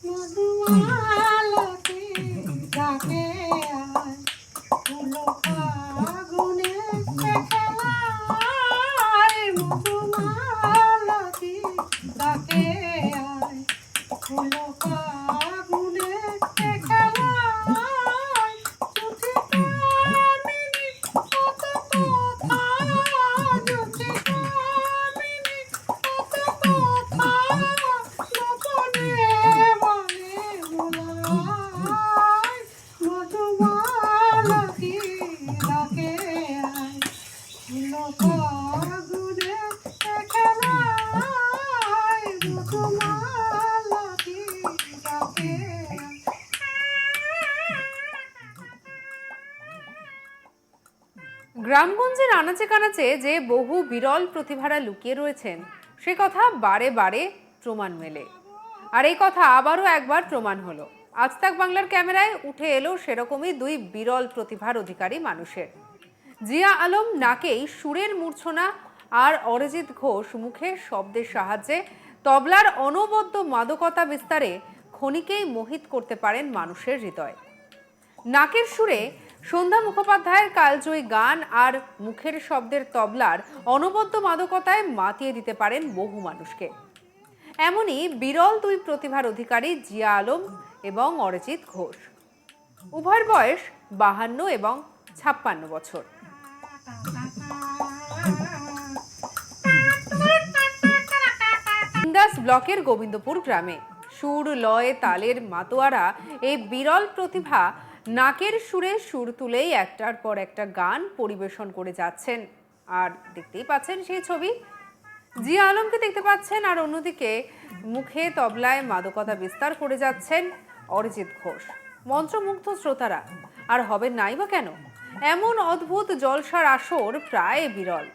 মধুমালতী ডাকে আয়, ফুল ফাগুনে খেলায়। মধুমালতী ডাকে আয়, ফুল ফাগুনে খেলায়। চুটি কামিনী কত কথা, চুটি কামিনী কত কথা, গোপনে বলে ভোলায়। মধুমালতী ডাকে আয়, ফুল ফাগুনে খেলায়। মধুমালতী ডাকে আয়। গ্রামগঞ্জের আনাচে কানাচে যে বহু বিরল প্রতিভারা লুকিয়ে রয়েছেন সে কথা বারে বারে প্রমাণ মেলে, আর এই কথা আবারও একবার প্রমাণ হলো। আজ তাক বাংলার ক্যামেরায় উঠে এলো সেরকমই দুই বিরল প্রতিভার অধিকারী মানুষের। জিয়া আলম নাকেই সুরের মূর্ছনা, আর অরিজিৎ ঘোষ মুখের শব্দের সাহায্যে তবলার অনবদ্য মাদকতা বিস্তারে ক্ষণিকেই মোহিত করতে পারেন মানুষের হৃদয়। নাকের সুরে সন্ধ্যা মুখোপাধ্যায়ের কালজয়ী গান আর মুখের শব্দের তবলার অনবদ্য মাদকতায় মাতিয়ে দিতে পারেন বহু মানুষকে। এমনই বিরল দুই প্রতিভার অধিকারী জিয়া আলম এবং অরিজিৎ ঘোষ। উভয়ের বয়স 52 এবং 56 বছর। ইন্দাস ব্লকের গোবিন্দপুর গ্রামে সুর লয় তালের মাতোয়ারা এই বিরল প্রতিভা নাকের সুরে সুর তুলেই একটার পর একটা গান পরিবেশন করে যাচ্ছেন। আর দেখতেই পাচ্ছেন সেই ছবি, জিয়া আলমকে দেখতে পাচ্ছেন, আর অন্যদিকে মুখে তবলায় মাদকতা বিস্তার করে যাচ্ছেন অরিজিৎ ঘোষ। মন্ত্রমুগ্ধ শ্রোতারা, আর হবে নাই বা কেন? এমন অদ্ভুত জলসার আসর প্রায় বিরল।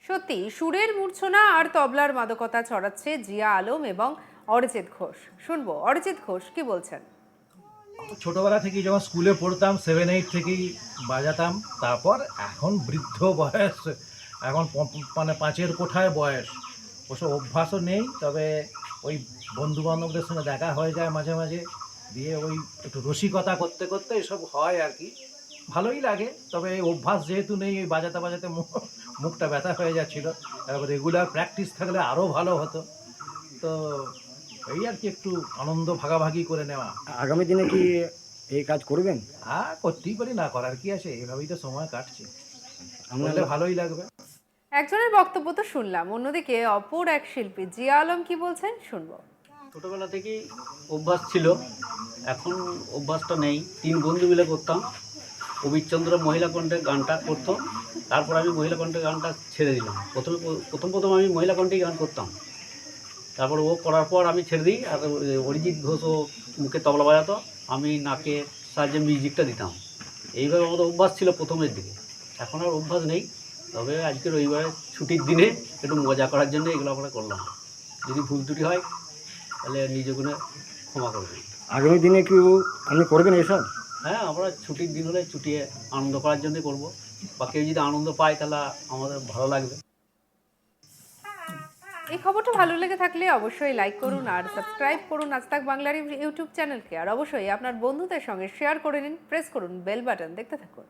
সত্যি সুরের মূর্ছনা আর তবলার মাদকতা ছড়াচ্ছে জিয়া আলম এবং অরিজিৎ ঘোষ। শুনবো অরিজিৎ ঘোষ কি বলছেন। ছোটবেলা থেকেই যখন স্কুলে পড়তাম 7-8 থেকেই বাজাতাম, তারপর এখন বৃদ্ধ বয়স, এখন মানে 5-এর কোঠায় বয়স, ওসব অভ্যাসও নেই। তবে ওই বন্ধুবান্ধবদের সঙ্গে দেখা হয়ে যায় মাঝে মাঝে, দিয়ে ওই একটু রসিকতা করতে করতে এসব হয় আর কি, ভালোই লাগে। তবে এই অভ্যাস যেহেতু নেই, ওই বাজাতে বাজাতে মুখটা ব্যথা হয়ে যাচ্ছিলো। তারপর রেগুলার প্র্যাকটিস থাকলে আরও ভালো হতো। তো এই আর কি, একটু আনন্দ ভাগাভাগি করে নেওয়া। আগামী দিনে কি এই কাজ করবেন? হ্যাঁ, করতেই পারি, না করার কি আছে, এভাবেই তো সময় কাটছে, করলে ভালোই লাগবে। একজনের বক্তব্য তো শুনলাম, অন্যদিকে অপর এক শিল্পী জিয়া আলম কি বলছেন শুনবো। ছোটোবেলা থেকেই অভ্যাস ছিল, এখন অভ্যাসটা নেই। 3 বন্ধু মিলে করতাম। অবিরচন্দ্র মহিলা কণ্ঠে গানটা করতো, তারপর আমি মহিলা কণ্ঠে গানটা ছেড়ে দিলাম। প্রথম আমি মহিলা কণ্ঠেই গান করতাম, তারপর ও করার পর আমি ছেড়ে দিই। আর অরিজিৎ ঘোষও মুখে তবলা বাজাতো, আমি নাকে সাহায্যে মিউজিকটা দিতাম। এইভাবে আমাদের অভ্যাস ছিল প্রথমের দিকে, এখন আর অভ্যাস নেই। তবে আজকে রবিবারে ছুটির দিনে একটু মজা করার জন্য এগুলো আমরা করলাম। যদি ভুল ত্রুটি হয় তাহলে নিজেগুলো ক্ষমা করবেন। আগামী দিনে কি আপনি করবেন এসব? হ্যাঁ, আমরা ছুটির দিন হলে ছুটিয়ে আনন্দ করার জন্য করব, বা কেউ যদি আনন্দ পায় তাহলে আমাদের ভালো লাগবে। এই খবরটা ভালো লেগে থাকলে অবশ্যই লাইক করুন আর সাবস্ক্রাইব করুন আজ তাক বাংলার ইউটিউব চ্যানেলকে। আর অবশ্যই আপনার বন্ধুদের সঙ্গে শেয়ার করে নিন, প্রেস করুন বেল বাটন। দেখতে থাকুন।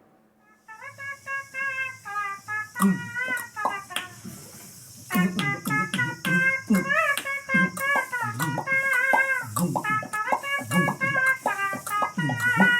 Thank you.